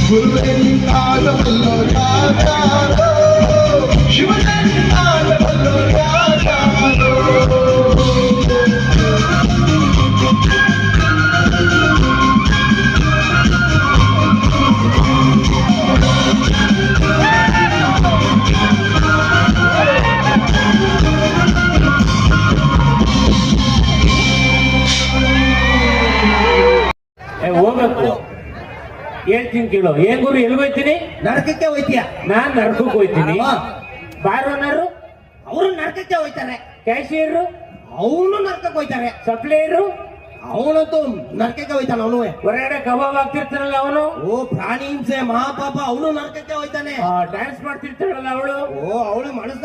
ಗುರುವೆನಿಂದಾಗಬಲ್ಲೋ ರಾಜಾರೋ ಶಿವನೆನಿಂದಾಗಬಲ್ಲೋ ರಾಜಾರೋ ಹೋಗ್ಬೇಕು ಹೇಳ್ತೀನಿ ಕೇಳು. ಏನ್ ಗುರು ಎಲ್ಲಿ ಹೋಯ್ತೀನಿ? ನರಕಕ್ಕೆ ಹೋಯ್ತೀಯ? ನಾನ್ ನರಕಕ್ಕೆ ಹೋಯ್ತೀನಿ. ಬಾರೋನರು ಅವರು ನರಕಕ್ಕೆ ಹೋಯ್ತಾರೆ. ಕ್ಯಾಶಿಯರ್ ಅವನು ನರಕಕ್ಕೆ ಹೋಯ್ತಾರೆ. ಸಪ್ಲೈಯರು ಅವನಂತೂ ನರಕಕ್ಕೆ ಹೋಯ್ತಾನ. ಅವನು ಹೊರಗಡೆ ಕಬಾಬ್ ಆಗ್ತಿರ್ತಾನಲ್ಲ ಅವನು. ಓ ಪ್ರಾಣಿ ಹಿಂಸೆ ಮಹಾಪಾಪ, ಅವನು ನರಕಕ್ಕೆ ಹೋಯ್ತಾನೆ. ಡ್ಯಾನ್ಸ್ ಮಾಡ್ತಿರ್ತಾಳಲ್ಲ ಅವಳು. ಓ ಅವಳು ಮನಸ್ಸ